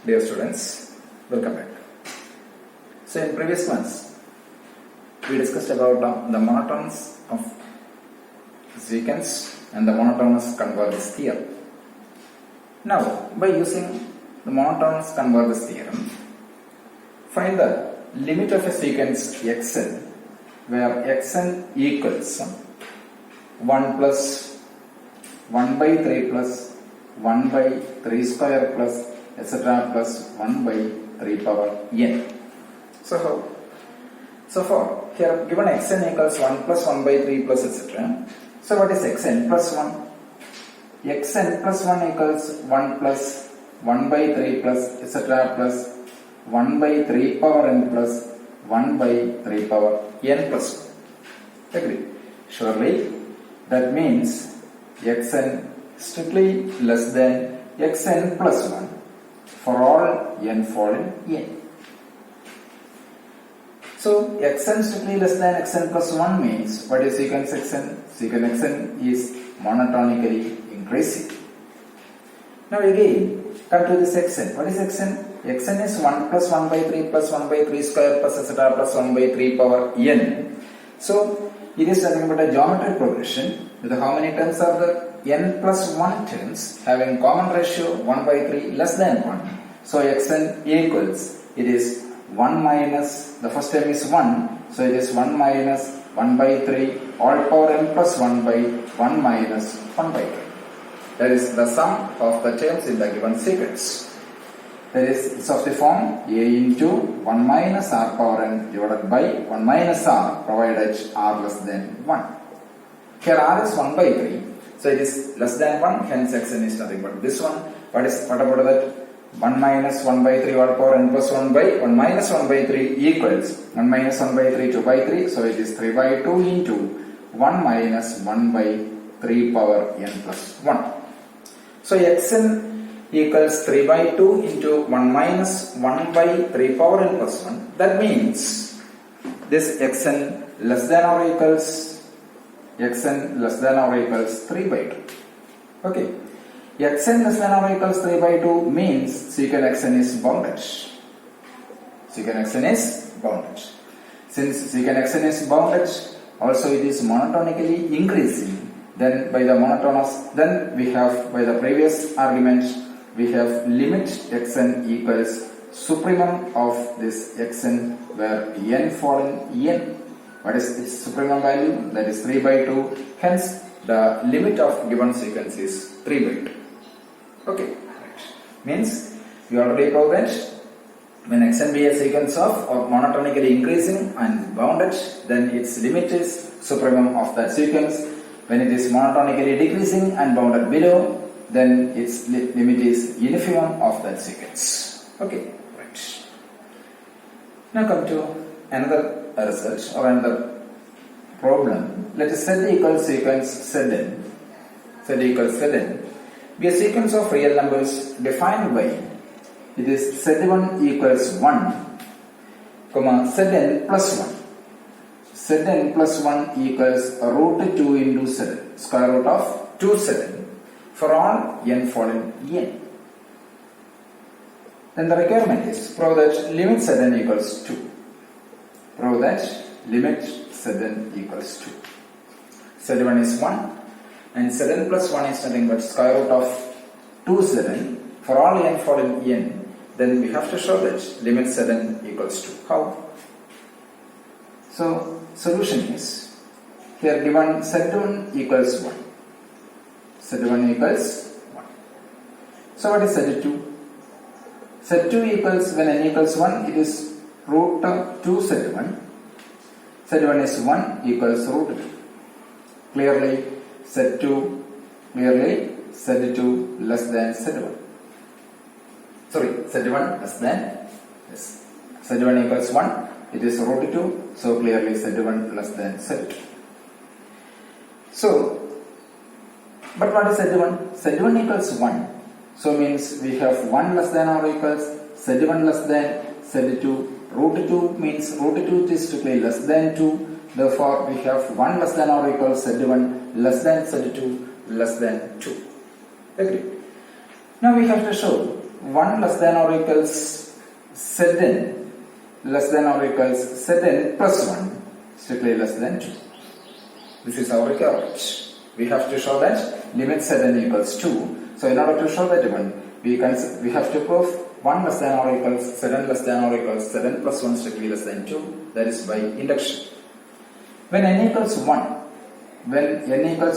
Dear students, welcome back. So in previous months, we discussed about the monotones of secants and the monotonous convergence theorem. Now, by using the monotonous convergence theorem, find the limit of a sequence xn where xn equals 1 plus 1 by 3 plus 1 by 3 square plus etc. plus 1 by 3 power n. So how? So for here given xn equals 1 plus 1 by 3 plus etc. So what is xn plus 1? Xn plus 1 equals 1 plus 1 by 3 plus etc. plus 1 by 3 power n plus 1 by 3 power n plus 1. Agree? Surely that means xn strictly less than xn plus 1 for all n fallen n. So xn strictly less than xn plus 1 means what is secant xn? Secant xn is monotonically increasing. Now again come to this xn. What is xn? Xn is 1 plus 1 by 3 plus 1 by 3 square plus etc. plus 1 by 3 power n. So it is nothing but a geometric progression with how many terms are there? N plus 1 terms having common ratio 1 by 3 less than 1. So xn equals, it is 1 minus, the first term is 1, so it is 1 minus 1 by 3 all power n plus 1 by 1 minus 1 by 3. That is the sum of the terms in the given sequence. That is, it's of the form a into 1 minus r power n divided by 1 minus r provided r less than 1. Here r is 1 by 3, so it is less than 1, hence xn is nothing but this one. What about that? 1 minus 1 by 3 all power n plus 1 by 1 minus 1 by 3 equals 1 minus 1 by 3 2 by 3, so it is 3 by 2 into 1 minus 1 by 3 power n plus 1. So xn equals 3 by 2 into 1 minus 1 by 3 power n plus 1. That means this xn less than or equals 3 by 2. Okay. Xn less than or equals 3 by 2 means secant xn is bounded. Secant xn is bounded. Since secant xn is bounded, also it is monotonically increasing. Then by the monotonous, then we have by the previous argument, we have limit xn equals supremum of this xn where n fallen n. What is its supremum value? That is 3 by 2. Hence the limit of given sequence is 3 by 2. Okay, means we already proved that when xn be a sequence of or monotonically increasing and bounded, then its limit is supremum of that sequence. When it is monotonically decreasing and bounded below, then its limit is infimum of that sequence. Okay, right. Now come to another result or another problem. Let us Z equals sequence Zn. Z equals Zn be a sequence of real numbers defined by, it is Z1 equals 1, comma Zn plus 1. Zn plus 1 equals root 2 into Zn, square root of 2 Zn for all n fallen n. Then the requirement is prove that limit Zn equals 2. Prove that limit Zn equals 2. Z1 is 1 and Zn plus 1 is nothing but square root of 2 Zn for all n fallen n. Then we have to show that limit Zn equals 2. How? So solution is here given Z1 equals 1. Z1 equals 1. So what is Z2? Z2 equals, when n equals 1, it is root 2 Z1. Z1 is 1 equals root 2. Clearly Z2 less than Z1. Sorry, Z1 less than, yes. Z1 equals 1, it is root 2, so clearly Z1 less than Z2. So, but what is Z1? Z1 equals 1. So means we have 1 less than or equals Z1 less than Z2. Root 2 means root 2 is strictly less than 2. Therefore, we have 1 less than or equals Z1 less than Z2 less than 2. Agree? Now we have to show 1 less than or equals Zn less than or equals Zn plus 1 strictly less than 2. This is our requirement. We have to show that limit Zn equals 2. So in order to show that one, we have to prove 1 less than or equals Zn less than or equals Zn plus 1 strictly less than 2. That is by induction. When n equals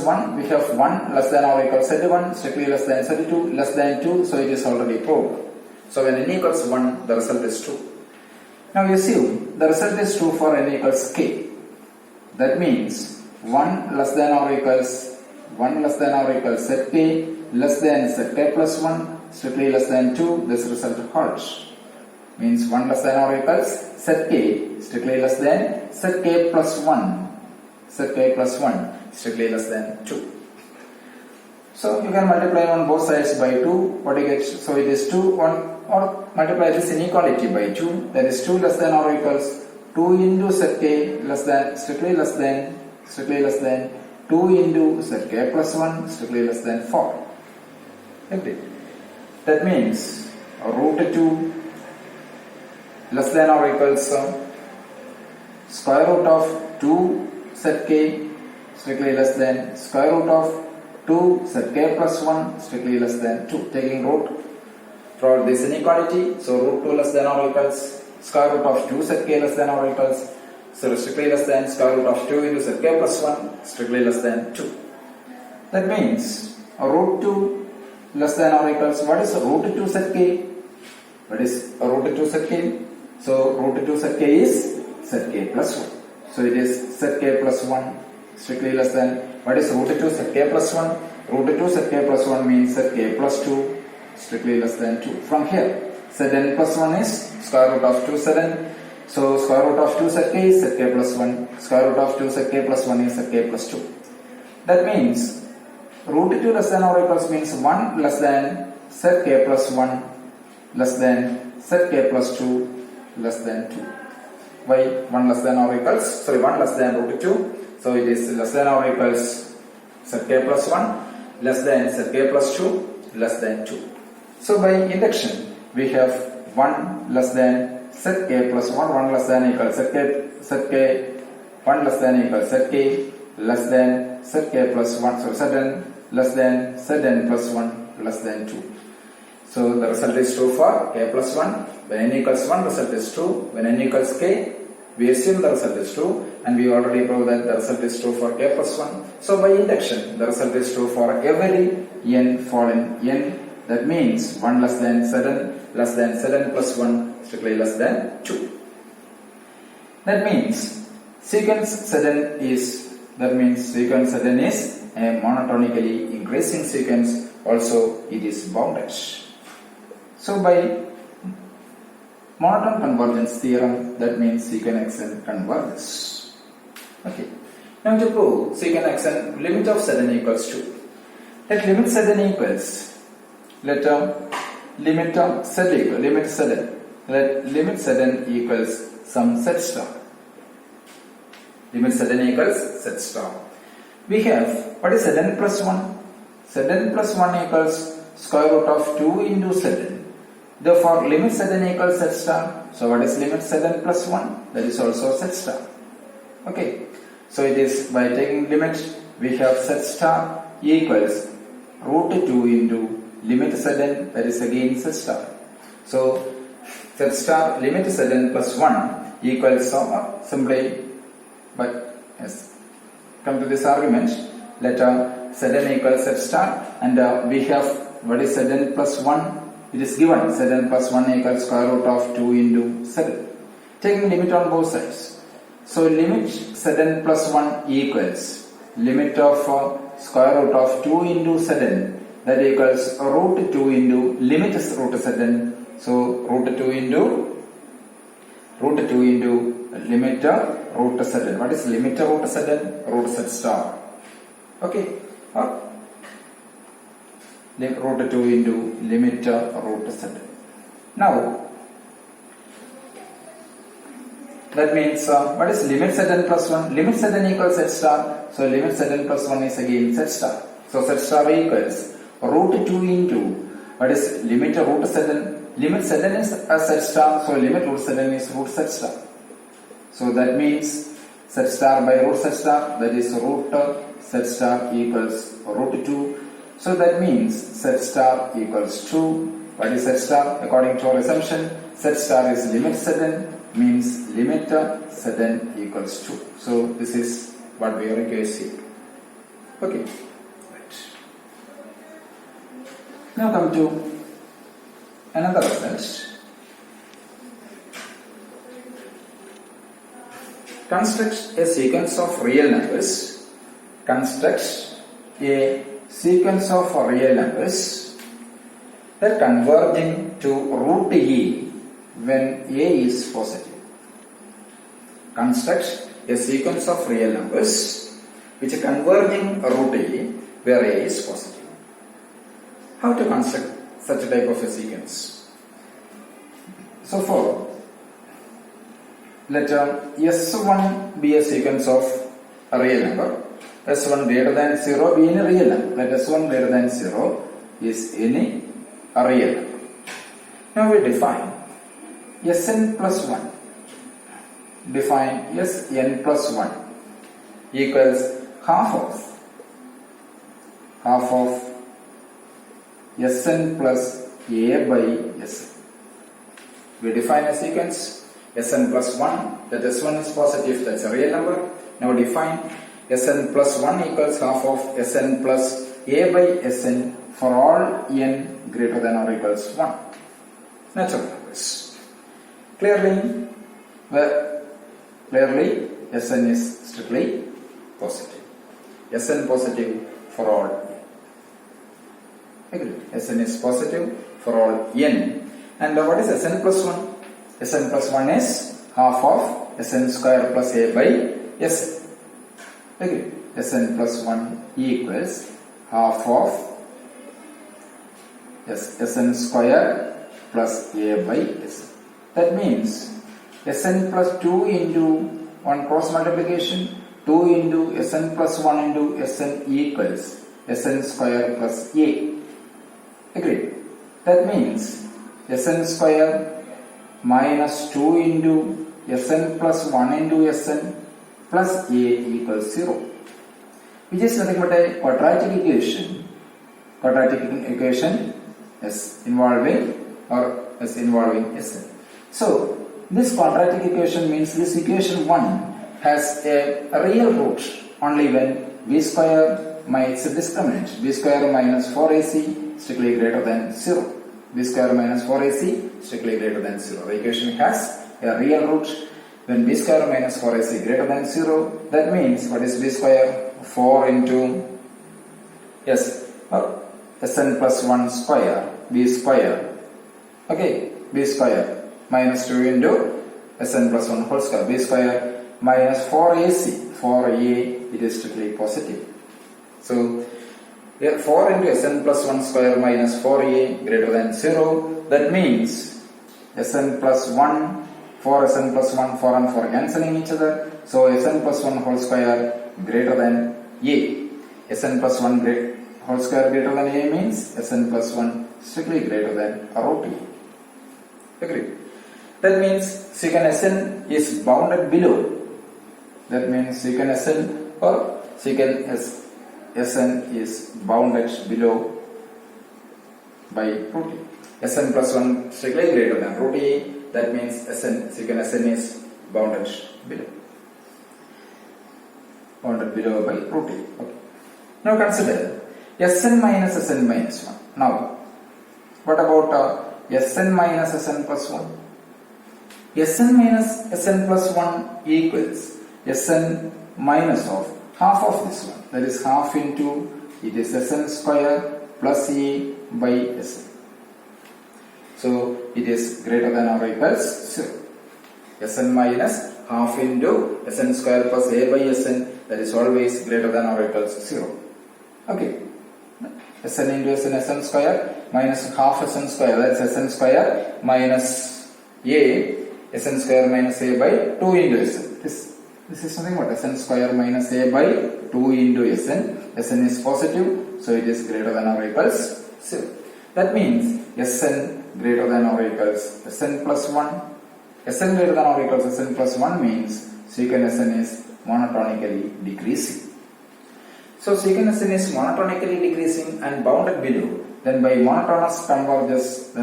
1, we have 1 less than or equals Z1 strictly less than Z2 less than 2. So it is already proved. So when n equals 1, the result is true. Now you assume the result is true for n equals k. That means 1 less than or equals Zk less than Zk plus 1 strictly less than 2. This result holds. Means 1 less than or equals Zk strictly less than Zk plus 1 strictly less than 2. So you can multiply on both sides by 2. What you get? So it is 2 1 or multiply this inequality by 2. That is 2 less than or equals 2 into Zk less than strictly less than 2 into Zk plus 1 strictly less than 4. Okay. That means root 2 less than or equals square root of 2 Zk strictly less than square root of 2 Zk plus 1 strictly less than 2. Taking root for this inequality, so root 2 less than or equals square root of 2 Zk less than or equals, so strictly less than square root of 2 into Zk plus 1 strictly less than 2. That means root 2 less than or equals, what is root 2 Zk? What is root 2 Zk? So root 2 Zk is Zk plus 1. So it is Zk plus 1 strictly less than, what is root 2 Zk plus 1? Root 2 Zk plus 1 means Zk plus 2 strictly less than 2. From here, Zn plus 1 is square root of 2 Zn. So square root of 2 Zk is Zk plus 1. Square root of 2 Zk plus 1 is Zk plus 2. That means root 2 less than or equals means 1 less than Zk plus 1 less than Zk plus 2 less than 2. Why 1 less than or equals, 1 less than root 2. So it is less than or equals Zk plus 1 less than Zk plus 2 less than 2. So by induction we have 1 less than Zk plus 1, 1 less than equals Zk 1 less than equals Zk less than Zk plus 1. So Zn less than Zn plus 1 less than 2. So the result is true for k plus 1. When n equals 1, result is true. When n equals k, we assume the result is true, and we already proved that the result is true for k plus 1. So by induction, the result is true for every n following n. That means 1 less than Zn plus 1 strictly less than 2. That means sequence Zn is a monotonically increasing sequence. Also, it is bounded. So by monotone convergence theorem, that means secant xn converges. Okay. Now to prove secant xn, limit of Zn equals 2. Let limit Zn equals, let limit Zn equals some Z star. Limit Zn equals Z star. We have, what is Zn plus 1? Zn plus 1 equals square root of 2 into Zn. Therefore, limit Zn equals Z star. So what is limit Zn plus 1? That is also Z star. Okay. So it is by taking limit, we have Z star equals root 2 into limit Zn, that is again Z star. So Z star limit Zn plus 1 equals simply, but yes, come to this argument, let Zn equals Z star, and we have, what is Zn plus 1? It is given Zn plus 1 equals square root of 2 into Zn. Taking limit on both sides. So limit Zn plus 1 equals limit of square root of 2 into Zn, that equals root 2 into limit root Zn. So root 2 into limit root Zn. What is limit root Zn? Root Z star. Okay. Root 2 into limit root Z. Now, that means what is limit Zn plus 1? Limit Zn equals Z star. So limit Zn plus 1 is again Z star. So Z star equals root 2 into What is limit root Zn? Limit Zn is a set star, so limit root Zn is root set star. So that means set star by root set star, that is root set star equals root 2. So that means set star equals 2. What is set star? According to our assumption, set star is limit Zn, means limit Zn equals 2. So this is what we are requiring. Okay. Right. Now come to another result. Construct a sequence of real numbers. Construct a sequence of real numbers that converging to root e when a is positive. Construct a sequence of real numbers which are converging root e where a is positive. How to construct such a type of a sequence? So for let S1 be a sequence of a real number, S1 greater than 0 be any real number. Let S1 greater than 0 is any a real number. Now we define Sn plus 1. Define Sn plus 1 equals half of Sn plus a by Sn. We define a sequence Sn plus 1, that S1 is positive, that's a real number. Now define Sn plus 1 equals half of Sn plus a by Sn for all n greater than or equals 1. Natural numbers. Clearly Sn is strictly positive. Sn positive for all n. Agreed. Sn is positive for all n. And what is Sn plus 1? Sn plus 1 is half of Sn square plus a by Sn. Agreed. Sn plus 1 equals half of Sn square plus a by Sn. That means Sn plus 2 into 1 cross multiplication, 2 into Sn plus 1 into Sn equals Sn square plus a. Agreed. That means Sn square minus 2 into Sn plus 1 into Sn plus a equals 0, which is nothing but a quadratic equation. Quadratic equation is involving Sn. So this quadratic equation means this equation 1 has a real root only when b square minus discriminant, b square minus 4ac strictly greater than 0. B square minus 4ac strictly greater than 0. The equation has a real root when b square minus 4ac greater than 0. That means what is b square? 4 into Sn plus 1 square, b square. Okay, b square minus 2 into Sn plus 1 whole square, b square minus 4ac. 4a, it is strictly positive. So 4 into Sn plus 1 square minus 4a greater than 0. That means Sn plus 1, 4 Sn plus 1, 4 and 4 cancelling each other. So Sn plus 1 whole square greater than a. Sn plus 1 whole square greater than a means Sn plus 1 strictly greater than root a. Agreed. That means secant Sn is bounded below. That means secant Sn or secant Sn is bounded below by root a. Sn plus 1 strictly greater than root a. That means secant Sn is bounded below. Bounded below by root a. Okay. Now consider Sn minus Sn minus 1. Now, what about Sn minus Sn plus 1? Sn minus Sn plus 1 equals Sn minus of half of this one. That is half into it is Sn square plus a by Sn. So it is greater than or equals 0. Sn minus half into Sn square plus a by Sn, that is always greater than or equals 0. Okay. Sn into Sn square minus half Sn square, that's Sn square minus a, Sn square minus a by 2 into Sn. This is something what Sn square minus a by 2 into Sn. Sn is positive, so it is greater than or equals 0. That means Sn greater than or equals Sn plus 1. Sn greater than or equals Sn plus 1 means secant Sn is monotonically decreasing. So secant Sn is monotonically decreasing and bounded below. Then by monotonous convergence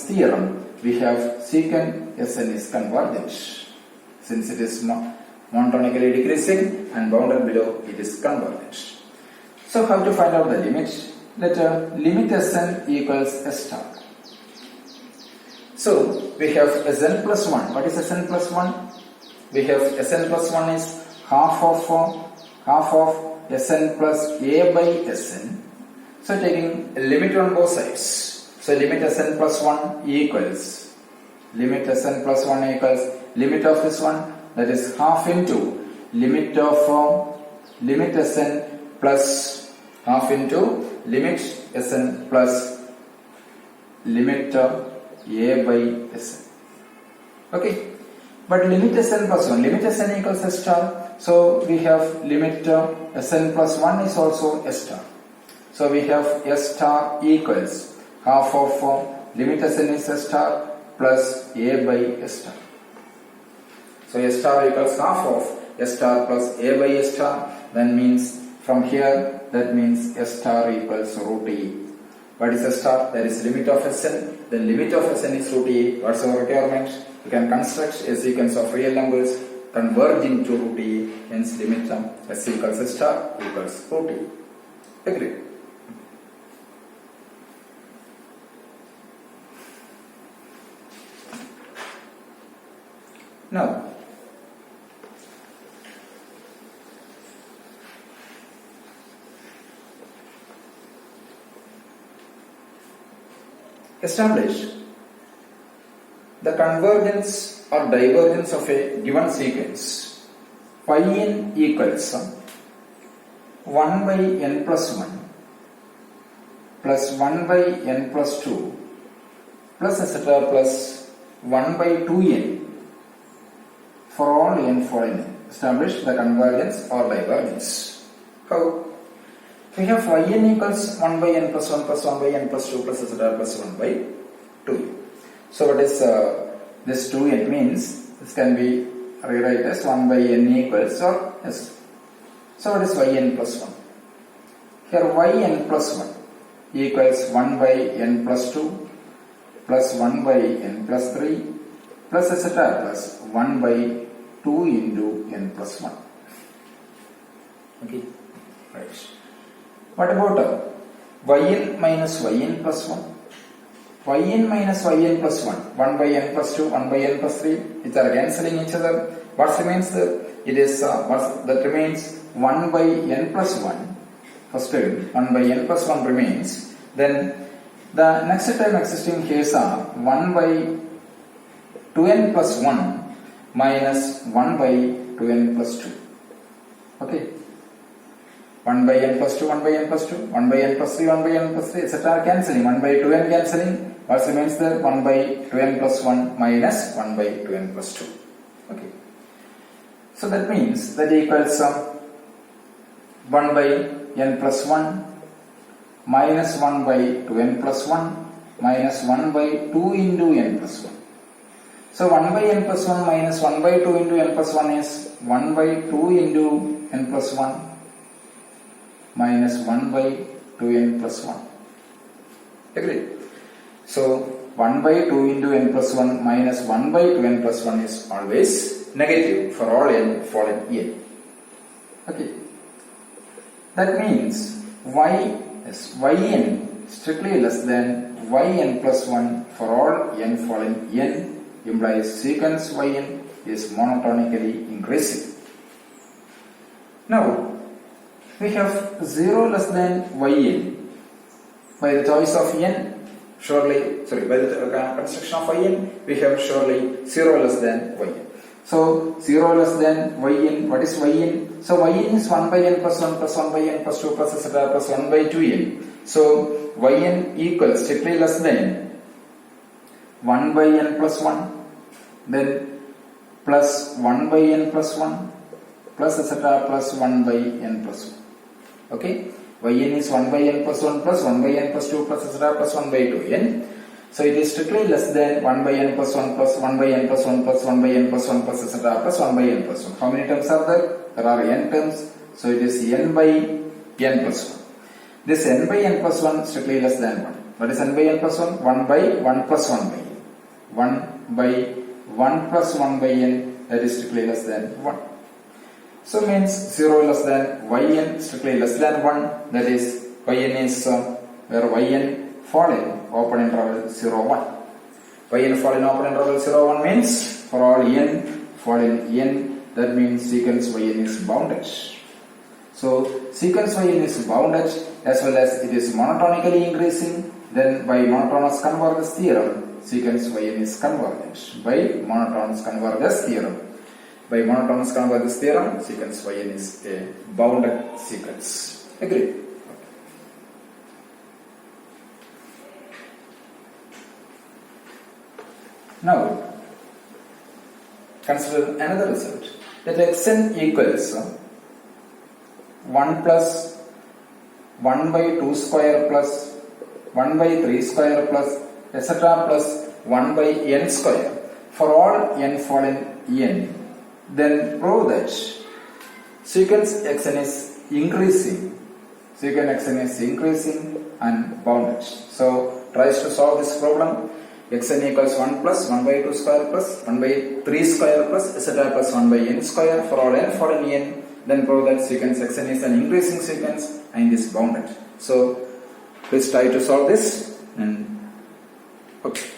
theorem, we have secant Sn is convergent. Since it is monotonically decreasing and bounded below, it is convergent. So how to find out the limit? Let limit Sn equals S star. So we have Sn plus 1. What is Sn plus 1? We have Sn plus 1 is half of Sn plus A by Sn. So taking a limit on both sides. So limit Sn plus 1 equals limit Sn plus 1 equals limit of this one, that is half into limit of limit Sn plus half into limit Sn plus limit of A by Sn. Okay, but limit Sn plus 1, limit Sn equals S star. So we have limit Sn plus 1 is also S star. So we have S star equals half of limit Sn is S star plus A by S star. So S star equals half of S star plus A by S star. That means from here, that means S star equals root E. What is S star? That is limit of Sn. The limit of Sn is root E. What's our requirement? You can construct a sequence of real numbers converging to root E. Hence limit of S equals S star equals root E. Agree? Now, establish the convergence or divergence of a given sequence. Phi n equals 1 by n plus 1 plus 1 by n plus 2 plus etc. plus 1 by 2n for all n following. Establish the convergence or divergence. How? We have yn equals 1 by n plus 1 plus 1 by n plus 2 plus etc. plus 1 by 2. So what is this 2n means? This can be rewrite as 1 by n equals or s. So what is yn plus 1? Here yn plus 1 equals 1 by n plus 2 plus 1 by n plus 3 plus etc. plus 1 by 2 into n plus 1. Okay, right. What about yn minus yn plus 1? Yn minus yn plus 1, 1 by n plus 2, 1 by n plus 3, which are cancelling each other. What remains there? It is that remains 1 by n plus 1. First term, 1 by n plus 1 remains. Then the next term existing here is 1 by 2n plus 1 minus 1 by 2n plus 2. Okay. 1 by n plus 2, 1 by n plus 2, 1 by n plus 3, 1 by n plus 3, etc. cancelling. 1 by 2n cancelling. What remains there? 1 by 2n plus 1 minus 1 by 2n plus 2. Okay. So that means that equals 1 by n plus 1 minus 1 by 2n plus 1 minus 1 by 2 into n plus 1. So 1 by n plus 1 minus 1 by 2 into n plus 1 is 1 by 2 into n plus 1 minus 1 by 2n plus 1. Agree? So 1 by 2 into n plus 1 minus 1 by 2n plus 1 is always negative for all n following n. Okay. That means yn strictly less than yn plus 1 for all n following n implies sequence yn is monotonically increasing. Now, we have 0 less than yn. By the choice of n, by the construction of yn, we have surely 0 less than yn. So 0 less than yn, what is yn? So yn is 1 by n plus 1 plus 1 by n plus 2 plus etc. plus 1 by 2n. So yn equals strictly less than 1 by n plus 1, then plus 1 by n plus 1 plus etc. plus 1 by n plus 1. Okay, yn is 1 by n plus 1 plus 1 by n plus 2 plus etc. plus 1 by 2n. So it is strictly less than 1 by n plus 1 plus 1 by n plus 1 plus 1 by n plus 1 plus etc. plus 1 by n plus 1. How many terms are there? There are n terms. So it is n by n plus 1. This n by n plus 1 strictly less than 1. What is n by n plus 1? 1 by 1 plus 1 by n. 1 by 1 plus 1 by n, that is strictly less than 1. So means 0 less than yn strictly less than 1, that is yn is where yn fall in open interval 0 1. Yn fall in open interval 0 1 means for all n fall in n, that means sequence yn is bounded. So sequence yn is bounded as well as it is monotonically increasing. Then by monotonous convergence theorem, sequence yn is convergent. By monotonous convergence theorem. By monotonous convergence theorem, sequence yn is a bounded sequence. Agree? Now, consider another result. That xn equals 1 plus 1 by 2 square plus 1 by 3 square plus etc. plus 1 by n square for all n fall in n. Then prove that sequence xn is increasing. Sequence xn is increasing and bounded. So tries to solve this problem. Xn equals 1 plus 1 by 2 square plus 1 by 3 square plus etc. plus 1 by n square for all n fall in n. Then prove that sequence xn is an increasing sequence and is bounded. So please try to solve this. And okay.